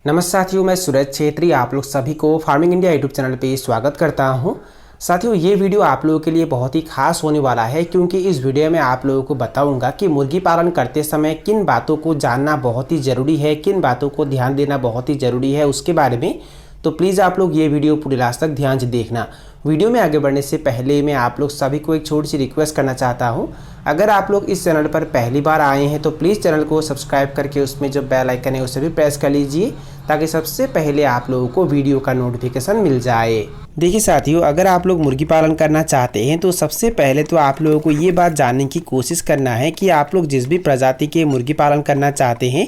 नमस्कार साथियों, मैं सूरज छेत्री आप लोग सभी को फार्मिंग इंडिया यूट्यूब चैनल पे स्वागत करता हूं। साथियों, ये वीडियो आप लोगों के लिए बहुत ही खास होने वाला है क्योंकि इस वीडियो में आप लोगों को बताऊंगा कि मुर्गी पालन करते समय किन बातों को जानना बहुत ही ज़रूरी है, किन बातों को ध्यान देना बहुत ही ज़रूरी है उसके बारे में। तो प्लीज़ आप लोग ये वीडियो पूरे लास्ट तक ध्यान से देखना। वीडियो में आगे बढ़ने से पहले मैं आप लोग सभी को एक छोटी सी रिक्वेस्ट करना चाहता हूँ। अगर आप लोग इस चैनल पर पहली बार आए हैं तो प्लीज़ चैनल को सब्सक्राइब करके उसमें जो बेल आइकन है उसे भी प्रेस कर लीजिए ताकि सबसे पहले आप लोगों को वीडियो का नोटिफिकेशन मिल जाए। देखिए साथियों, अगर आप लोग मुर्गी पालन करना चाहते हैं तो सबसे पहले तो आप लोगों को ये बात जानने की कोशिश करना है कि आप लोग जिस भी प्रजाति के मुर्गी पालन करना चाहते हैं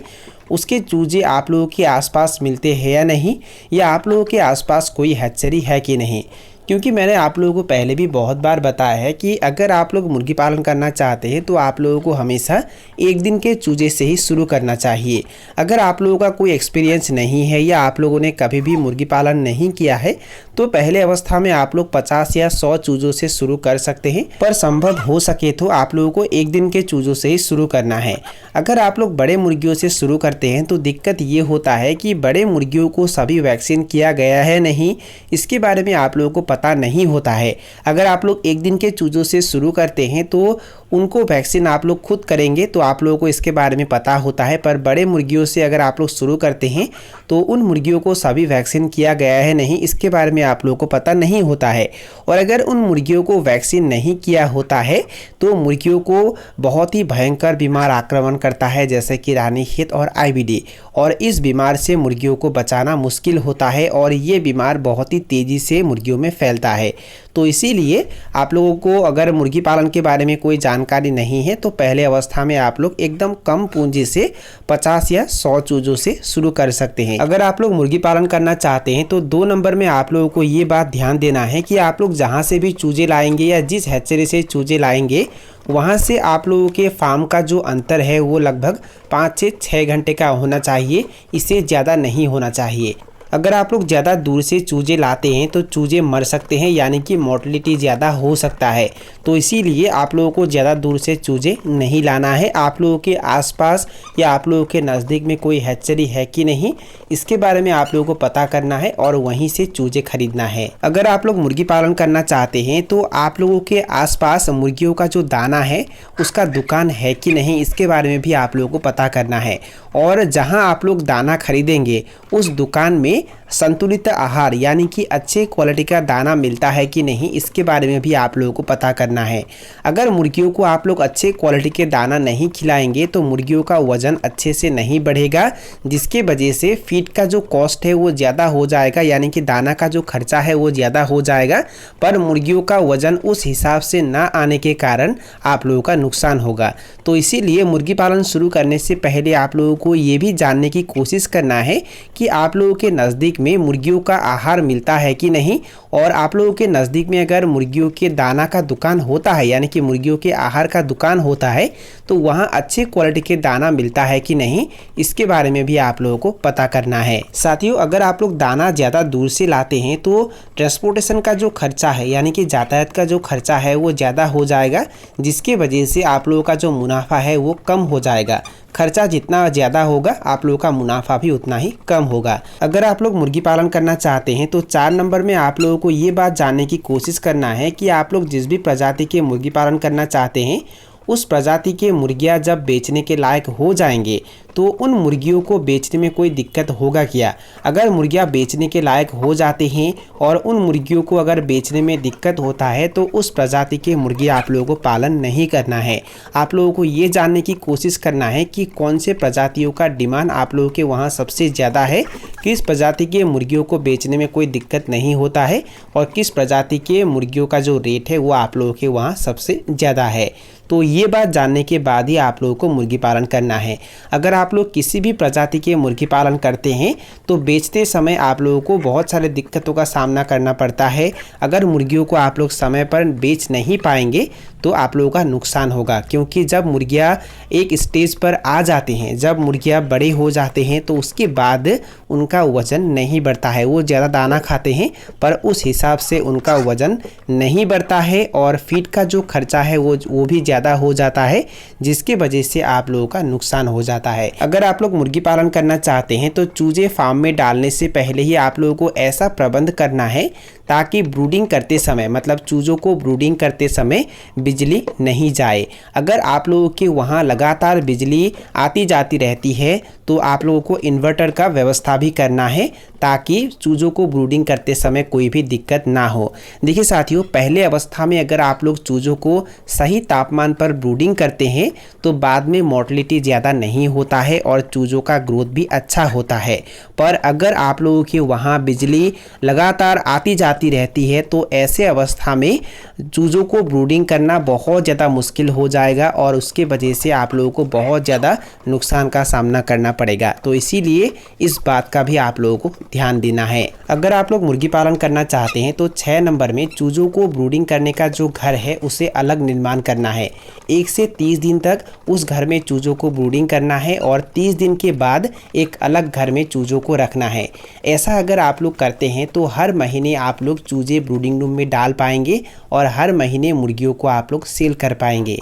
उसके चूजे आप लोगों के आसपास मिलते हैं या नहीं, या आप लोगों के आसपास कोई हैचरी है कि नहीं। क्योंकि मैंने आप लोगों को पहले भी बहुत बार बताया है कि अगर आप लोग मुर्गी पालन करना चाहते हैं तो आप लोगों को हमेशा एक दिन के चूजे से ही शुरू करना चाहिए। अगर आप लोगों का कोई एक्सपीरियंस नहीं है या आप लोगों ने कभी भी मुर्गी पालन नहीं किया है तो पहले अवस्था में आप लोग 50 या 100 चूजों से शुरू कर सकते हैं, पर संभव हो सके तो आप लोगों को एक दिन के चूजों से ही शुरू करना है। अगर आप लोग बड़े मुर्गियों से शुरू करते हैं तो दिक्कत ये होता है कि बड़े मुर्गियों को सभी वैक्सीन किया गया है नहीं, इसके बारे में आप लोगों को पता नहीं होता है। अगर आप लोग एक दिन के चूजों से शुरू करते हैं तो उनको वैक्सीन आप लोग खुद करेंगे तो आप लोगों को इसके बारे में पता होता है, पर बड़े मुर्गियों से अगर आप लोग शुरू करते हैं तो उन मुर्गियों को सभी वैक्सीन किया गया है नहीं, इसके बारे में आप लोगों को पता नहीं होता है। और अगर उन मुर्गियों को वैक्सीन नहीं किया होता है तो मुर्गियों को बहुत ही भयंकर बीमार आक्रमण करता है, जैसे कि रानीखेत और IBD, और इस बीमार से मुर्गियों को बचाना मुश्किल होता है और ये बीमार बहुत ही तेज़ी से मुर्गियों में फैलता है। तो इसीलिए आप लोगों को अगर मुर्गी पालन के बारे में कोई जानकारी नहीं है तो पहले अवस्था में आप लोग एकदम कम पूंजी से 50 या 100 चूजों से शुरू कर सकते हैं। अगर आप लोग मुर्गी पालन करना चाहते हैं तो 2 नंबर में आप लोगों को ये बात ध्यान देना है कि आप लोग जहाँ से भी चूजे लाएंगे या जिस हैचरी से चूजे लाएंगे वहाँ से आप लोगों के फार्म का जो अंतर है वो लगभग 5 से 6 घंटे का होना चाहिए, इससे ज़्यादा नहीं होना चाहिए। अगर आप लोग ज़्यादा दूर से चूजे लाते हैं तो चूजे मर सकते हैं, यानी कि मोर्टेलिटी ज़्यादा हो सकता है। तो इसीलिए आप लोगों को ज़्यादा दूर से चूजे नहीं लाना है। आप लोगों के आसपास या आप लोगों के नज़दीक में कोई हैचरी है कि नहीं, इसके बारे में आप लोगों को पता करना है और वहीं से चूजे खरीदना है। अगर आप लोग मुर्गी पालन करना चाहते हैं तो आप लोगों के आसपास मुर्गियों का जो दाना है उसका दुकान है कि नहीं, इसके बारे में भी आप लोगों को पता करना है। और जहाँ आप लोग दाना खरीदेंगे उस दुकान में संतुलित आहार यानी कि अच्छे क्वालिटी का दाना मिलता है कि नहीं, इसके बारे में भी आप लोगों को पता करना है। अगर मुर्गियों को आप लोग अच्छे क्वालिटी के दाना नहीं खिलाएंगे तो मुर्गियों का वज़न अच्छे से नहीं बढ़ेगा, जिसके वजह से फीड का जो कॉस्ट है वो ज़्यादा हो जाएगा, यानी कि दाना का जो खर्चा है वो ज़्यादा हो जाएगा, पर मुर्गियों का वज़न उस हिसाब से ना आने के कारण आप लोगों का नुकसान होगा। तो इसीलिए मुर्गी पालन शुरू करने से पहले आप लोगों को ये भी जानने की कोशिश करना है कि आप लोगों के नज़दीक में मुर्गियों का आहार मिलता है कि नहीं, और आप लोगों के नज़दीक में अगर मुर्गियों के दाना का दुकान होता है यानी कि मुर्गियों के आहार का दुकान होता है तो वहाँ अच्छे क्वालिटी के दाना मिलता है कि नहीं, इसके बारे में भी आप लोगों को पता करना है। साथियों, अगर आप लोग दाना ज़्यादा दूर से लाते हैं तो ट्रांसपोर्टेशन का जो खर्चा है यानी कि यातायात का जो खर्चा है वो ज़्यादा हो जाएगा, जिसके वजह से आप लोगों का जो मुनाफा है वो कम हो जाएगा। खर्चा जितना ज़्यादा होगा आप लोगों का मुनाफा भी उतना ही कम होगा। अगर आप लोग मुर्गी पालन करना चाहते हैं तो 4 नंबर में आप लोगों को ये बात जानने की कोशिश करना है कि आप लोग जिस भी प्रजाति के मुर्गी पालन करना चाहते हैं उस प्रजाति के मुर्गियाँ जब बेचने के लायक हो जाएंगे तो उन मुर्गियों को बेचने में कोई दिक्कत होगा क्या। अगर मुर्गियाँ बेचने के लायक हो जाते हैं और उन मुर्गियों को अगर बेचने में दिक्कत होता है तो उस प्रजाति के मुर्गी आप लोगों को पालन नहीं करना है। आप लोगों को ये जानने की कोशिश करना है कि कौन से प्रजातियों का डिमांड आप लोगों के वहाँ सबसे ज़्यादा है, किस प्रजाति के मुर्गियों को बेचने में कोई दिक्कत नहीं होता है और किस प्रजाति के मुर्गियों का जो रेट है वो आप लोगों के वहाँ सबसे ज़्यादा है। तो ये बात जानने के बाद ही आप लोगों को मुर्गी पालन करना है। अगर आप लोग किसी भी प्रजाति के मुर्गी पालन करते हैं तो बेचते समय आप लोगों को बहुत सारे दिक्कतों का सामना करना पड़ता है। अगर मुर्गियों को आप लोग समय पर बेच नहीं पाएंगे तो आप लोगों का नुकसान होगा, क्योंकि जब मुर्गियाँ एक स्टेज पर आ जाती हैं, जब मुर्गियाँ बड़े हो जाते हैं तो उसके बाद उनका वज़न नहीं बढ़ता है। वो ज़्यादा दाना खाते हैं पर उस हिसाब से उनका वज़न नहीं बढ़ता है और फीड का जो खर्चा है वो भी ज़्यादा हो जाता है, जिसकी वजह से आप लोगों का नुकसान हो जाता है। अगर आप लोग मुर्गी पालन करना चाहते हैं तो चूजे फार्म में डालने से पहले ही आप लोगों को ऐसा प्रबंध करना है ताकि ब्रूडिंग करते समय, मतलब चूजों को ब्रूडिंग करते समय बिजली नहीं जाए। अगर आप लोगों के वहाँ लगातार बिजली आती जाती रहती है तो आप लोगों को इन्वर्टर का व्यवस्था भी करना है ताकि चूजों को ब्रूडिंग करते समय कोई भी दिक्कत ना हो। देखिए साथियों, पहले अवस्था में अगर आप लोग चूजों को सही तापमान पर ब्रूडिंग करते हैं तो बाद में मोर्टेलिटी ज़्यादा नहीं होता है और चूजों का ग्रोथ भी अच्छा होता है। पर अगर आप लोगों के वहाँ बिजली लगातार आती जाती रहती है तो ऐसे अवस्था में चूजों को ब्रूडिंग करना बहुत ज़्यादा मुश्किल हो जाएगा और उसके वजह से आप लोगों को बहुत ज़्यादा नुकसान का सामना करना पड़ेगा। तो इसीलिए इस बात का भी आप लोगों को ध्यान देना है। अगर आप लोग मुर्गी पालन करना चाहते हैं तो 6 नंबर में चूजों को ब्रूडिंग करने का जो घर है उसे अलग निर्माण करना है। 1 से 30 दिन तक उस घर में चूजों को ब्रूडिंग करना है और 30 दिन के बाद एक अलग घर में चूजों को रखना है। ऐसा अगर आप लोग करते हैं तो हर महीने आप लोग चूजे ब्रूडिंग रूम में डाल पाएंगे और हर महीने मुर्गियों को आप लोग सेल कर पाएंगे।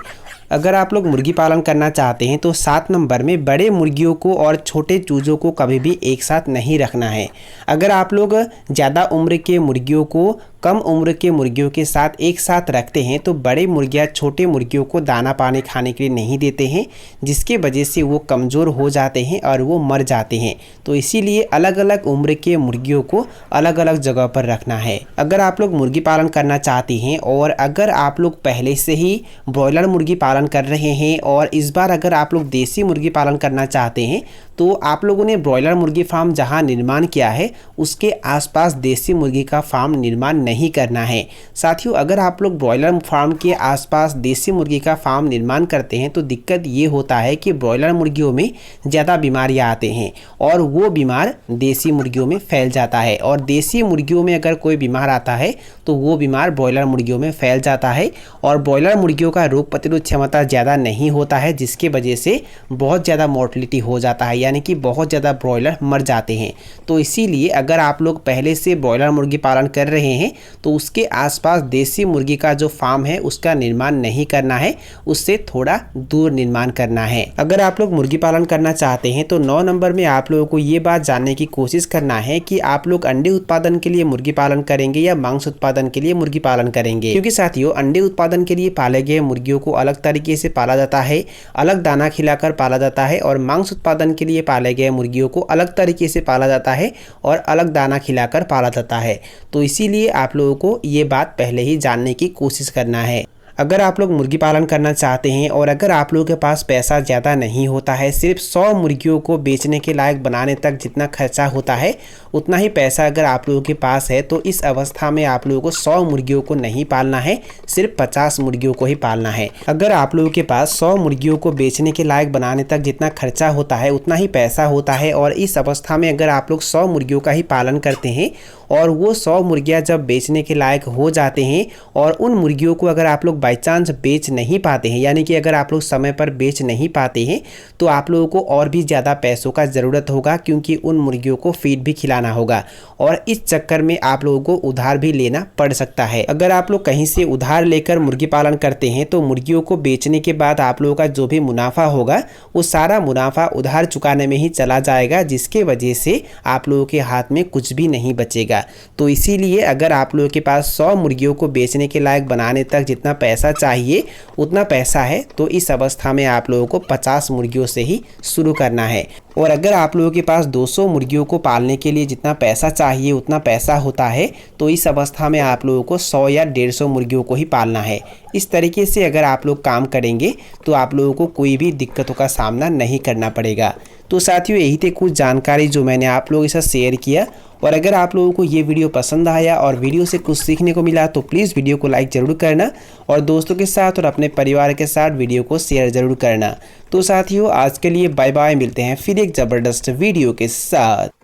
अगर आप लोग मुर्गी पालन करना चाहते हैं तो 7 नंबर में बड़े मुर्गियों को और छोटे चूज़ों को कभी भी एक साथ नहीं रखना है। अगर आप लोग ज़्यादा उम्र के मुर्गियों को कम उम्र के मुर्गियों के साथ एक साथ रखते हैं तो बड़े मुर्गियाँ छोटे मुर्गियों को दाना पानी खाने के लिए नहीं देते हैं, जिसके वजह से वो कमज़ोर हो जाते हैं और वो मर जाते हैं। तो इसीलिए अलग अलग उम्र के मुर्गियों को अलग अलग जगह पर रखना है। अगर आप लोग मुर्गी पालन करना चाहते हैं और अगर आप लोग पहले से ही ब्रॉयलर मुर्गी पालन कर रहे हैं और इस बार अगर आप लोग देसी मुर्गी पालन करना चाहते हैं तो आप लोगों ने ब्रॉयलर मुर्गी फार्म जहां निर्माण किया है उसके आसपास देसी मुर्गी का फार्म निर्माण नहीं करना है। साथियों, अगर आप लोग ब्रॉयलर फार्म के आसपास देसी मुर्गी का फार्म निर्माण करते हैं तो दिक्कत ये होता है कि ब्रॉयलर मुर्गियों में ज़्यादा बीमारियां आते हैं और वो बीमार देसी मुर्गियों में फैल जाता है और देसी मुर्गियों में अगर कोई बीमार आता है तो वो बीमार ब्रॉयलर मुर्गियों में फैल जाता है और ब्रॉयलर मुर्गियों का रोग प्रतिरोध क्षमता ज़्यादा नहीं होता है, जिसके वजह से बहुत ज़्यादा मोर्टेलिटी हो जाता है, यानी कि बहुत ज़्यादा ब्रॉयलर मर जाते हैं। तो इसीलिए अगर आप लोग पहले से ब्रॉयलर मुर्गी पालन कर रहे हैं तो उसके आसपास देसी मुर्गी का जो फार्म है उसका निर्माण नहीं करना है, उससे थोड़ा दूर निर्माण करना है। अगर आप लोग मुर्गी पालन करना चाहते हैं तो 9 नंबर में आप लोगों को ये बात जानने की कोशिश करना है कि आप लोग अंडे उत्पादन के लिए मुर्गी पालन करेंगे या मांस उत्पादन के लिए मुर्गी पालन करेंगे। क्योंकि साथियों, अंडे उत्पादन के लिए पाले गए मुर्गियों को अलग तरीके से पाला जाता है, अलग दाना खिलाकर पाला जाता है और मांस उत्पादन के लिए पाले गए मुर्गियों को अलग तरीके से पाला जाता है और अलग दाना खिलाकर पाला जाता है। तो इसीलिए आप लोगों को ये बात पहले ही जानने की कोशिश करना है। अगर आप लोग मुर्गी पालन करना चाहते हैं और अगर आप लोगों के पास पैसा ज़्यादा नहीं होता है, सिर्फ 100 मुर्गियों को बेचने के लायक बनाने तक जितना खर्चा होता है उतना ही पैसा अगर आप लोगों के पास है तो इस अवस्था में आप लोगों को 100 मुर्गियों को नहीं पालना है, सिर्फ 50 मुर्गियों को ही पालना है। अगर आप लोगों के पास 100 मुर्गियों को बेचने के लायक बनाने तक जितना खर्चा होता है उतना ही पैसा होता है और इस अवस्था में अगर आप लोग 100 मुर्गियों का ही पालन करते हैं और वो 100 मुर्गियाँ जब बेचने के लायक हो जाते हैं और उन मुर्गियों को अगर आप लोग बाई चांस बेच नहीं पाते हैं, यानी कि अगर आप लोग समय पर बेच नहीं पाते हैं तो आप लोगों को और भी ज़्यादा पैसों का ज़रूरत होगा, क्योंकि उन मुर्गियों को फीड भी खिलाना होगा और इस चक्कर में आप लोगों को उधार भी लेना पड़ सकता है। अगर आप लोग कहीं से उधार लेकर मुर्गी पालन करते हैं तो मुर्गियों को बेचने के बाद आप लोगों का जो भी मुनाफा होगा वो सारा मुनाफा उधार चुकाने में ही चला जाएगा, जिसके वजह से आप लोगों के हाथ में कुछ भी नहीं बचेगा। तो इसीलिए अगर आप लोगों के पास 100 मुर्गियों को बेचने के लायक बनाने तक जितना पैसा चाहिए उतना पैसा है तो इस अवस्था में आप लोगों को 50 मुर्गियों से ही शुरू करना है। और अगर आप लोगों के पास 200 मुर्गियों को पालने के लिए जितना पैसा चाहिए उतना पैसा होता है तो इस अवस्था में आप लोगों को 100 या 150 मुर्गियों को ही पालना है। इस तरीके से अगर आप लोग काम करेंगे तो आप लोगों को कोई भी दिक्कतों का सामना नहीं करना पड़ेगा। तो साथियों, यही थे कुछ जानकारी जो मैंने आप लोगों के साथ शेयर किया और अगर आप लोगों को ये वीडियो पसंद आया और वीडियो से कुछ सीखने को मिला तो प्लीज़ वीडियो को लाइक ज़रूर करना और दोस्तों के साथ और अपने परिवार के साथ वीडियो को शेयर ज़रूर करना। तो साथियों, आज के लिए बाय बाय, मिलते हैं फिर एक ज़बरदस्त वीडियो के साथ।